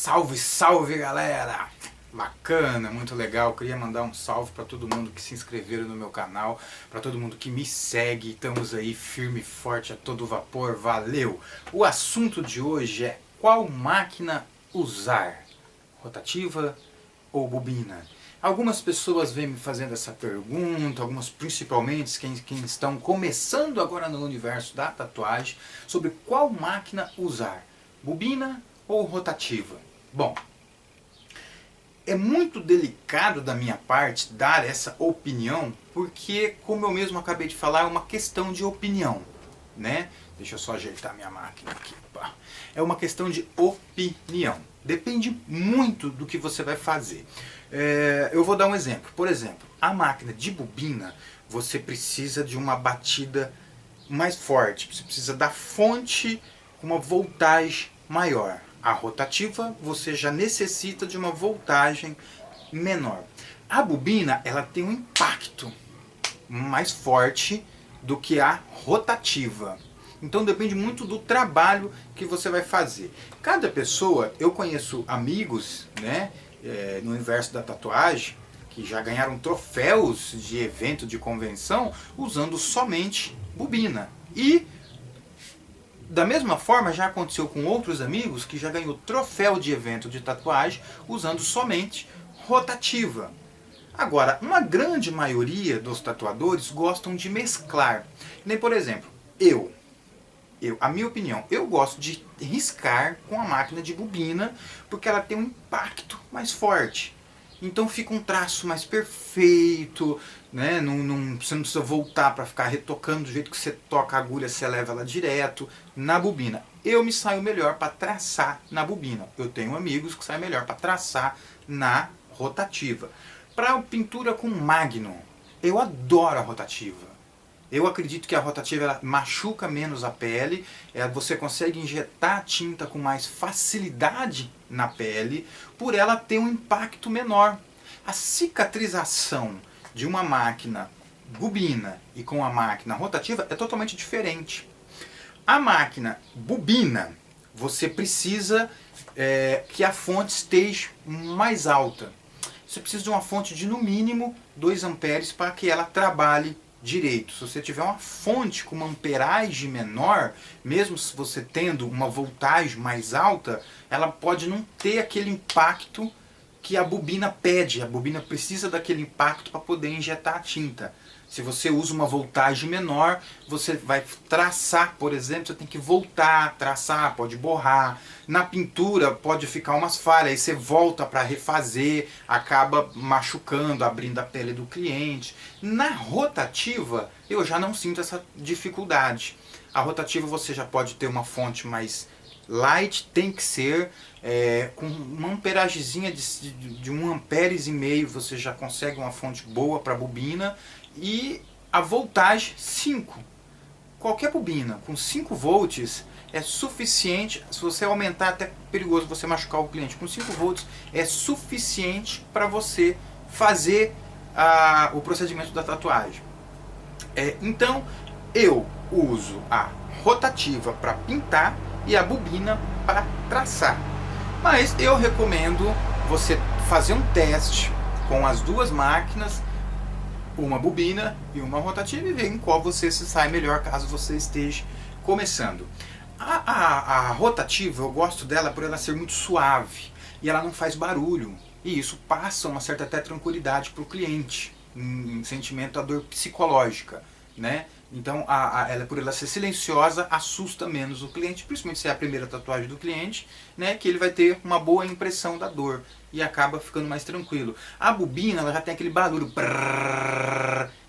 Salve, salve galera! Bacana, muito legal. Queria mandar um salve para todo mundo que se inscreveram no meu canal, para todo mundo que me segue. Estamos aí firme e forte a todo vapor. Valeu! O assunto de hoje é qual máquina usar? Rotativa ou bobina? Algumas pessoas vêm me fazendo essa pergunta, algumas principalmente quem estão começando agora no universo da tatuagem, sobre qual máquina usar, bobina ou rotativa. Bom, é muito delicado da minha parte dar essa opinião, porque, como eu mesmo acabei de falar, é uma questão de opinião, né? Deixa eu só ajeitar minha máquina aqui. É uma questão de opinião. Depende muito do que você vai fazer. Eu vou dar um exemplo. Por exemplo, a máquina de bobina, você precisa de uma batida mais forte. Você precisa da fonte com uma voltagem maior. A rotativa, você já necessita de uma voltagem menor. A bobina, ela tem um impacto mais forte do que a rotativa. Então depende muito do trabalho que você vai fazer. Cada pessoa, eu conheço amigos, né, no universo da tatuagem, que já ganharam troféus de evento, de convenção, usando somente bobina. E da mesma forma já aconteceu com outros amigos que já ganhou troféu de evento de tatuagem usando somente rotativa. Agora, uma grande maioria dos tatuadores gostam de mesclar. Nem, por exemplo, a minha opinião, eu gosto de riscar com a máquina de bobina porque ela tem um impacto mais forte. Então fica um traço mais perfeito, né? Você não precisa voltar para ficar retocando do jeito que você toca a agulha, você leva ela direto na bobina. Eu me saio melhor para traçar na bobina. Eu tenho amigos que saem melhor para traçar na rotativa. Para pintura com Magnum, eu adoro a rotativa. Eu acredito que a rotativa ela machuca menos a pele, você consegue injetar a tinta com mais facilidade na pele, por ela ter um impacto menor. A cicatrização de uma máquina bobina e com a máquina rotativa é totalmente diferente. A máquina bobina, você precisa que a fonte esteja mais alta. Você precisa de uma fonte de no mínimo 2 amperes para que ela trabalhe direito. Se você tiver uma fonte com uma amperagem menor, mesmo se você tendo uma voltagem mais alta, ela pode não ter aquele impacto que a bobina pede. A bobina precisa daquele impacto para poder injetar a tinta. Se você usa uma voltagem menor, você vai traçar, por exemplo, você tem que voltar, traçar, pode borrar. Na pintura pode ficar umas falhas, aí você volta para refazer, acaba machucando, abrindo a pele do cliente. Na rotativa, eu já não sinto essa dificuldade. A rotativa você já pode ter uma fonte mais light, tem que ser com uma amperagemzinha de 1,5 amperes, você já consegue uma fonte boa para bobina. E a voltagem 5. Qualquer bobina com 5 volts é suficiente. Se você aumentar, até perigoso você machucar o cliente. Com 5 volts é suficiente para você fazer o procedimento da tatuagem. Então eu uso a rotativa para pintar e a bobina para traçar. Mas eu recomendo você fazer um teste com as duas máquinas, uma bobina e uma rotativa, e ver em qual você se sai melhor caso você esteja começando. A rotativa, eu gosto dela por ela ser muito suave e ela não faz barulho, e isso passa uma certa até tranquilidade para o cliente, um sentimento, a dor psicológica, né? Então ela, por ela ser silenciosa, assusta menos o cliente, principalmente se é a primeira tatuagem do cliente, né, que ele vai ter uma boa impressão da dor e acaba ficando mais tranquilo. A bobina, ela já tem aquele barulho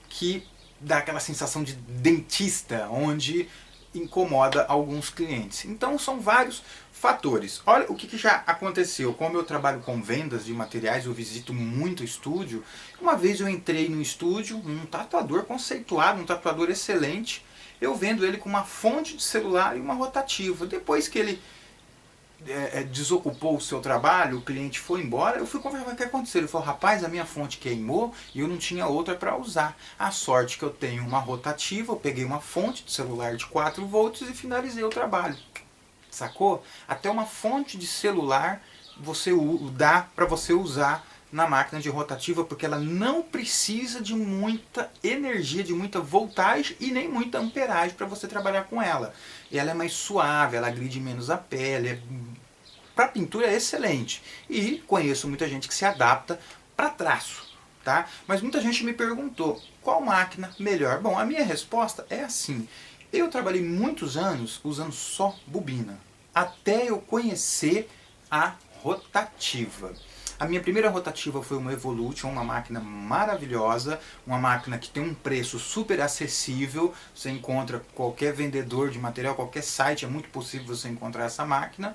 que dá aquela sensação de dentista, onde incomoda alguns clientes. Então são vários fatores. Olha o que já aconteceu. Como eu trabalho com vendas de materiais, eu visito muito estúdio. Uma vez eu entrei no estúdio, um tatuador conceituado, um tatuador excelente, eu vendo ele com uma fonte de celular e uma rotativa. Depois que ele desocupou o seu trabalho, o cliente foi embora, eu fui conversar, o que aconteceu? Ele falou, rapaz, a minha fonte queimou e eu não tinha outra para usar. A sorte que eu tenho uma rotativa, eu peguei uma fonte de celular de 4 volts e finalizei o trabalho. Sacou? Até uma fonte de celular dá para você usar na máquina de rotativa, porque ela não precisa de muita energia, de muita voltagem e nem muita amperagem para você trabalhar com ela. Ela é mais suave, ela agride menos a pele, para pintura é excelente. E conheço muita gente que se adapta para traço, tá? Mas muita gente me perguntou, qual máquina melhor? Bom, a minha resposta é assim, eu trabalhei muitos anos usando só bobina, até eu conhecer a rotativa. A minha primeira rotativa foi uma Evolution, uma máquina maravilhosa, uma máquina que tem um preço super acessível, você encontra qualquer vendedor de material, qualquer site, é muito possível você encontrar essa máquina.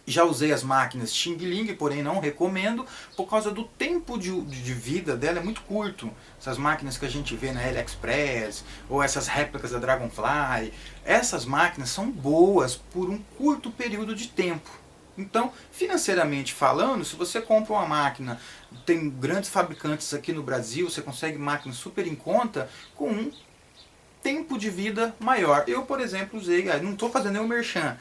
Já usei as máquinas Xing Ling, porém não recomendo, por causa do tempo de vida dela é muito curto. Essas máquinas que a gente vê na AliExpress, ou essas réplicas da Dragonfly, essas máquinas são boas por um curto período de tempo. Então, financeiramente falando, se você compra uma máquina, tem grandes fabricantes aqui no Brasil, você consegue máquinas super em conta, com um tempo de vida maior. Eu, por exemplo, usei, não estou fazendo nenhum merchan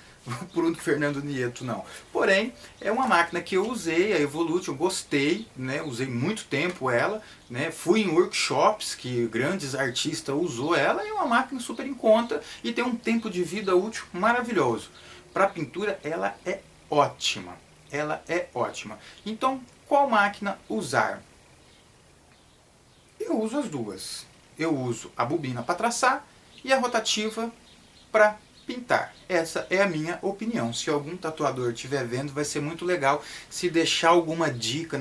por um Fernando Nieto, não. Porém, é uma máquina que eu usei, a Evolution, eu gostei, né? Usei muito tempo ela, né? Fui em workshops que grandes artistas usou ela, é uma máquina super em conta e tem um tempo de vida útil maravilhoso. Para pintura, ela é ótima. Ela é ótima. Então, qual máquina usar? Eu uso as duas. Eu uso a bobina para traçar e a rotativa para pintar. Essa é a minha opinião. Se algum tatuador estiver vendo, vai ser muito legal se deixar alguma dica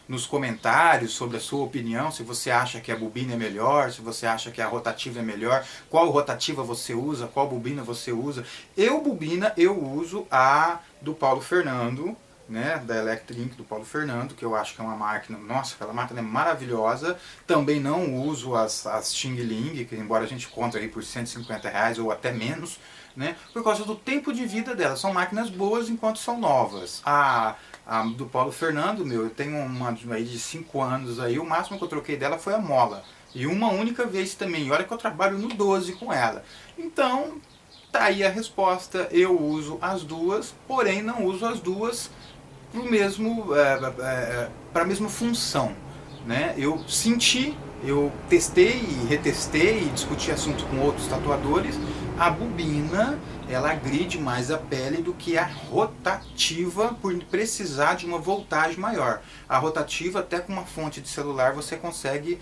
nos comentários sobre a sua opinião, se você acha que a bobina é melhor, se você acha que a rotativa é melhor, qual rotativa você usa, qual bobina você usa. Eu uso a do Paulo Fernando, né, da Electric Ink do Paulo Fernando, que eu acho que é uma máquina, nossa, aquela máquina é maravilhosa. Também não uso as Xing Ling, que embora a gente encontre aí por R$150 ou até menos, né, por causa do tempo de vida delas. São máquinas boas enquanto são novas. A do Paulo Fernando, eu tenho uma aí de 5 anos aí, o máximo que eu troquei dela foi a mola. E uma única vez também, e olha que eu trabalho no 12 com ela. Então, tá aí a resposta, eu uso as duas, porém não uso as duas para a mesma função, né? Eu senti, eu testei e retestei e discuti assunto com outros tatuadores. A bobina, ela agride mais a pele do que a rotativa, por precisar de uma voltagem maior. A rotativa, até com uma fonte de celular, você consegue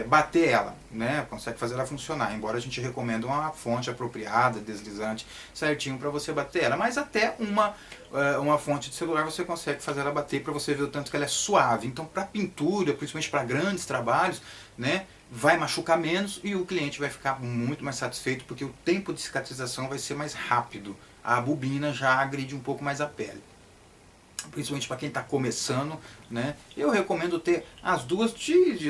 bater ela, né? Consegue fazer ela funcionar, embora a gente recomende uma fonte apropriada, deslizante, certinho para você bater ela, mas até uma fonte de celular você consegue fazer ela bater, para você ver o tanto que ela é suave. Então, para pintura, principalmente para grandes trabalhos, né, vai machucar menos e o cliente vai ficar muito mais satisfeito, porque o tempo de cicatrização vai ser mais rápido. A bobina já agride um pouco mais a pele, principalmente para quem está começando, né? Eu recomendo ter as duas,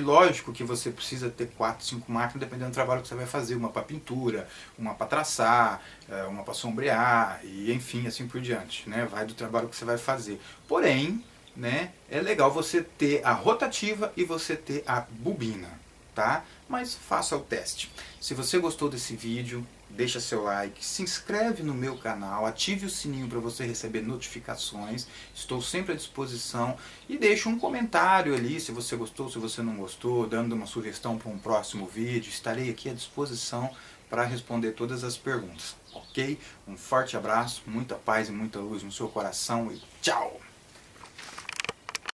lógico que você precisa ter 4, 5 máquinas, dependendo do trabalho que você vai fazer, uma para pintura, uma para traçar, uma para sombrear, e enfim, assim por diante, né? Vai do trabalho que você vai fazer. Porém, né, é legal você ter a rotativa e você ter a bobina, tá? Mas faça o teste. Se você gostou desse vídeo, deixa seu like, se inscreve no meu canal, ative o sininho para você receber notificações, estou sempre à disposição, e deixa um comentário ali se você gostou, se você não gostou, dando uma sugestão para um próximo vídeo. Estarei aqui à disposição para responder todas as perguntas, ok? Um forte abraço, muita paz e muita luz no seu coração e tchau!